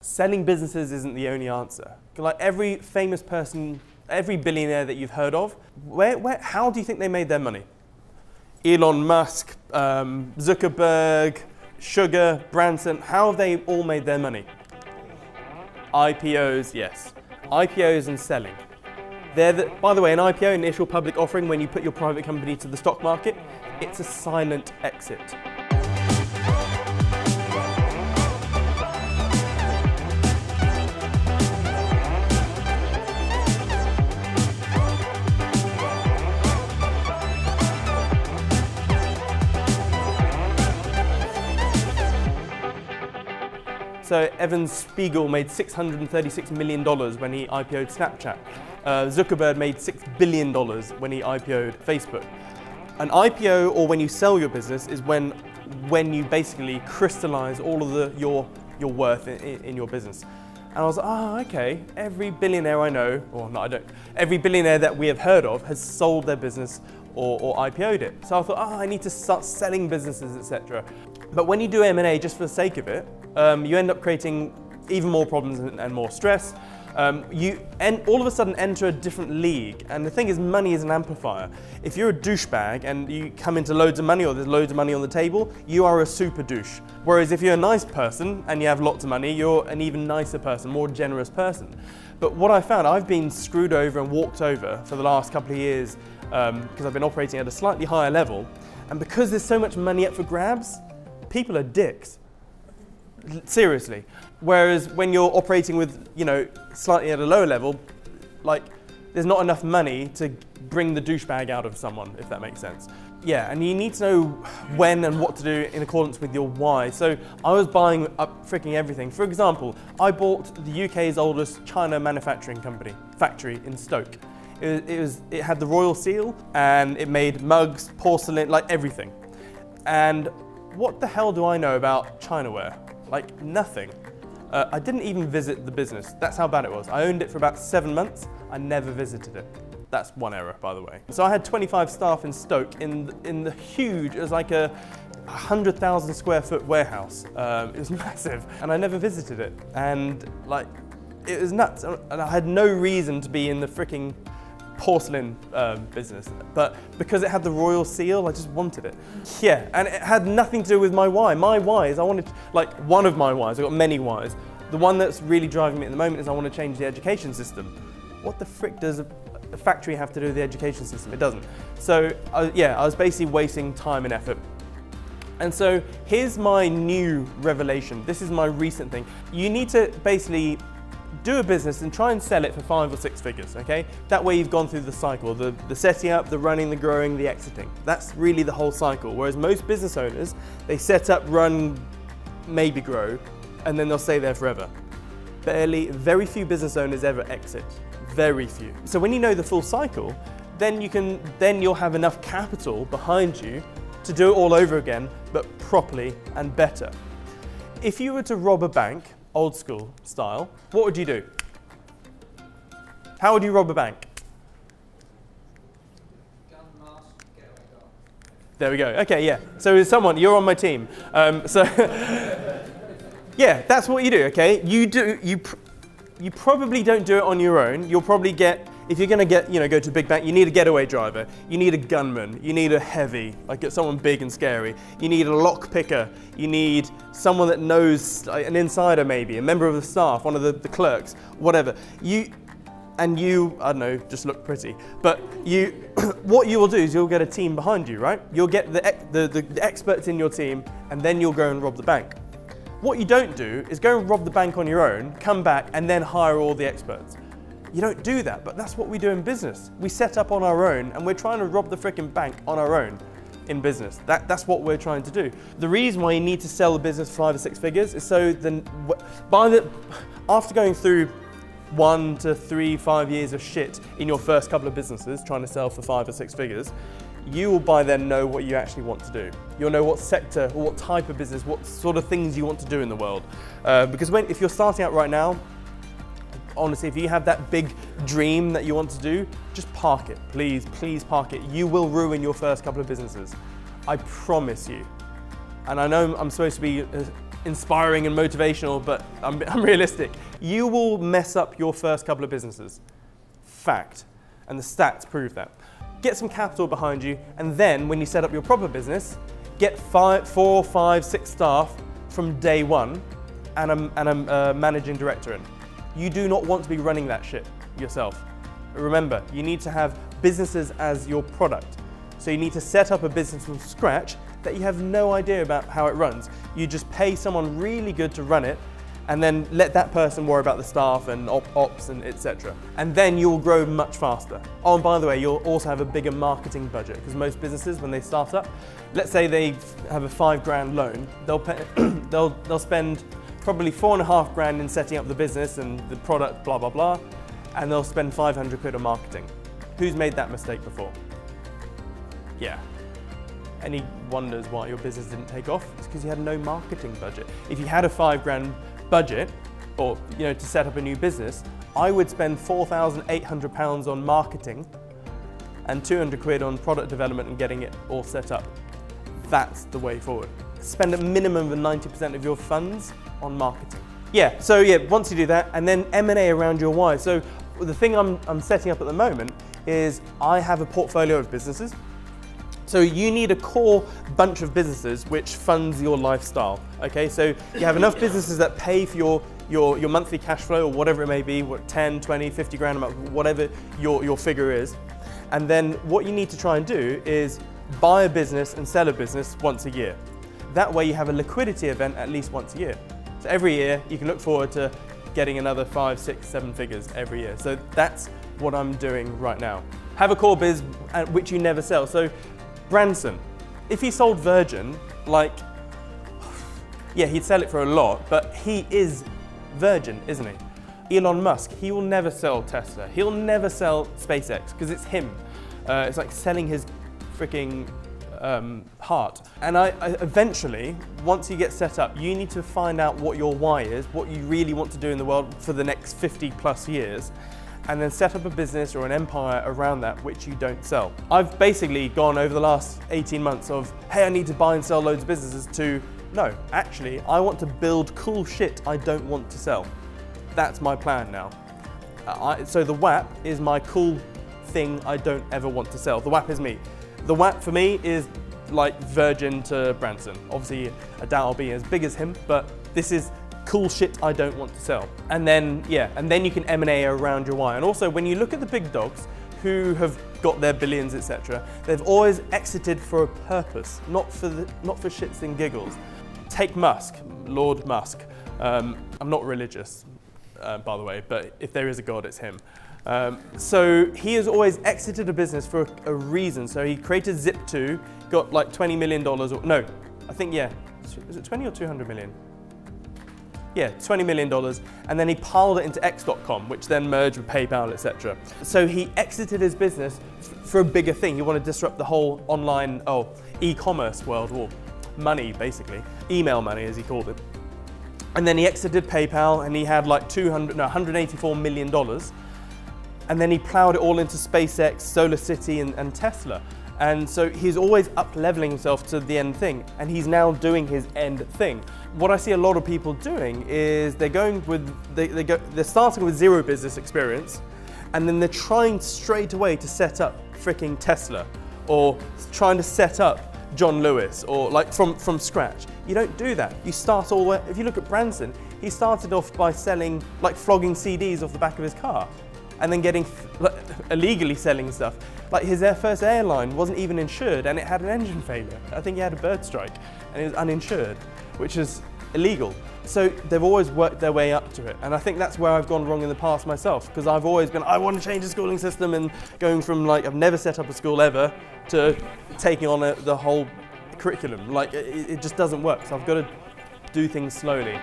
Selling businesses isn't the only answer. Like every famous person, every billionaire that you've heard of, how do you think they made their money? Elon Musk, Zuckerberg, Sugar, Branson, how have they all made their money? IPOs, yes. IPOs and selling. By the way, an IPO, initial public offering, when you put your private company to the stock market, it's a silent exit. So Evan Spiegel made $636 million when he IPO'd Snapchat. Zuckerberg made $6 billion when he IPO'd Facebook. An IPO, or when you sell your business, is when you basically crystallize all of your worth in your business. And I was like, oh, okay, every billionaire I know, or no, I don't, every billionaire that we have heard of has sold their business or IPO'd it. So I thought, oh, I need to start selling businesses, etc. But when you do M&A just for the sake of it, you end up creating even more problems and more stress. You all of a sudden enter a different league, and the thing is, money is an amplifier. If you're a douchebag and you come into loads of money, or there's loads of money on the table, you are a super douche. Whereas if you're a nice person and you have lots of money, you're an even nicer person, more generous person. But what I found, I've been screwed over and walked over for the last couple of years because I've been operating at a slightly higher level, and because there's so much money up for grabs, people are dicks. Seriously. Whereas when you're operating with, slightly at a lower level, like, there's not enough money to bring the douchebag out of someone, if that makes sense. Yeah, and you need to know when and what to do in accordance with your why. So I was buying up freaking everything. For example, I bought the UK's oldest China manufacturing factory in Stoke. It had the royal seal, and it made mugs, porcelain, like everything. And what the hell do I know about Chinaware? Like, nothing. I didn't even visit the business. That's how bad it was. I owned it for about 7 months. I never visited it. That's one error, by the way. So I had 25 staff in Stoke in the huge, it was like a 100,000 square foot warehouse. It was massive, and I never visited it. And like, it was nuts. And I had no reason to be in the freaking porcelain business, but because it had the royal seal, I just wanted it. Yeah, and it had nothing to do with my why. My why is one of my whys, I've got many whys. The one that's really driving me at the moment is I want to change the education system. What the frick does a factory have to do with the education system? It doesn't. So I was basically wasting time and effort. And so here's my new revelation. This is my recent thing. You need to basically do a business and try and sell it for 5 or 6 figures, okay? That way you've gone through the cycle, the setting up, the running, the growing, the exiting. That's really the whole cycle. Whereas most business owners, they set up, run, maybe grow, and then they'll stay there forever. Very few business owners ever exit. Very few. So when you know the full cycle, then you'll have enough capital behind you to do it all over again, but properly and better. If you were to rob a bank, old school style, what would you do? How would you rob a bank? Gun, mask, getaway car. There we go. Okay, yeah. So as someone, you're on my team. Yeah, that's what you do. Okay, you probably don't do it on your own. You'll probably get, if you're going to go to a big bank, you need a getaway driver, you need a gunman, you need a heavy, like someone big and scary, you need a lock picker, you need someone that knows, like an insider maybe, a member of the staff, one of the clerks, whatever. I don't know, just look pretty. But what you will do is you'll get a team behind you, right? You'll get the experts in your team, and then you'll go and rob the bank. What you don't do is go and rob the bank on your own, come back, and then hire all the experts. You don't do that, but that's what we do in business. We set up on our own, and we're trying to rob the frickin' bank on our own in business. That's what we're trying to do. The reason why you need to sell the business for 5 or 6 figures is so then, after going through 1 to 3, 5 years of shit in your first couple of businesses, trying to sell for 5 or 6 figures, you will by then know what you actually want to do. You'll know what sector or what type of business, what sort of things you want to do in the world. Because if you're starting out right now, honestly, if you have that big dream that you want to do, just park it. Please, please park it. You will ruin your first couple of businesses. I promise you. And I know I'm supposed to be inspiring and motivational, but I'm realistic. You will mess up your first couple of businesses. Fact. And the stats prove that. Get some capital behind you, and then when you set up your proper business, get 4, 5, 6 staff from day one and a managing director in. You do not want to be running that shit yourself. Remember, you need to have businesses as your product. So you need to set up a business from scratch that you have no idea about how it runs. You just pay someone really good to run it, and then let that person worry about the staff and ops and etc. And then you'll grow much faster. Oh, and by the way, you'll also have a bigger marketing budget, because most businesses, when they start up, let's say they have a £5 loan, they'll spend probably £4.5 in setting up the business and the product, blah, blah, blah, and they'll spend 500 quid on marketing. Who's made that mistake before? Yeah. Any wonders why your business didn't take off? It's because you had no marketing budget. If you had a £5 budget, or to set up a new business, I would spend £4,800 on marketing and 200 quid on product development and getting it all set up. That's the way forward. Spend a minimum of 90% of your funds on marketing. So once you do that, and then M&A around your why. So the thing I'm setting up at the moment is I have a portfolio of businesses. So you need a core bunch of businesses which funds your lifestyle, okay? So you have enough businesses that pay for your monthly cash flow, or whatever it may be, 10, 20, 50 grand a month, whatever your figure is. And then what you need to try and do is buy a business and sell a business once a year. That way you have a liquidity event at least once a year. So every year you can look forward to getting another 5, 6, 7 figures every year. So that's what I'm doing right now. Have a core biz which you never sell. So Branson, if he sold Virgin, he'd sell it for a lot, but he is Virgin, isn't he? Elon Musk, he will never sell Tesla. He'll never sell SpaceX, because it's him. It's like selling his freaking heart. And eventually, once you get set up, you need to find out what your why is, what you really want to do in the world for the next 50 plus years, and then set up a business or an empire around that which you don't sell. I've basically gone over the last 18 months of, hey, I need to buy and sell loads of businesses, to, no, actually, I want to build cool shit I don't want to sell. That's my plan now. So the WAP is my cool thing I don't ever want to sell. The WAP is me. The WAP for me is like Virgin to Branson. Obviously, I doubt I'll be as big as him, but this is cool shit I don't want to sell. And then, and then you can M&A around your why. And also, when you look at the big dogs who have got their billions, etc., they've always exited for a purpose, not for shits and giggles. Take Musk, Lord Musk. I'm not religious, by the way, but if there is a God, it's him. So he has always exited a business for a reason. So he created Zip2, got like $20 million, or no, I think, is it 20 or 200 million? Yeah, $20 million, and then he piled it into X.com, which then merged with PayPal, etc. So he exited his business for a bigger thing. He wanted to disrupt the whole online, e-commerce world, or money, basically. Email money, as he called it. And then he exited PayPal, and he had like $184 million. And then he plowed it all into SpaceX, Solar City, and Tesla. And so he's always up-leveling himself to the end thing, and he's now doing his end thing. What I see a lot of people doing is they're starting with zero business experience, and then they're trying straight away to set up freaking Tesla, or trying to set up John Lewis, or like from scratch. You don't do that. You start all the way. If you look at Branson, he started off by selling, like flogging CDs off the back of his car, and then illegally selling stuff. Like his first airline wasn't even insured, and it had an engine failure. I think he had a bird strike, and it was uninsured, which is illegal. So they've always worked their way up to it, and I think that's where I've gone wrong in the past myself, because I've always been, I want to change the schooling system, and going from like, I've never set up a school ever, to taking on the whole curriculum. Like, it just doesn't work, so I've got to do things slowly.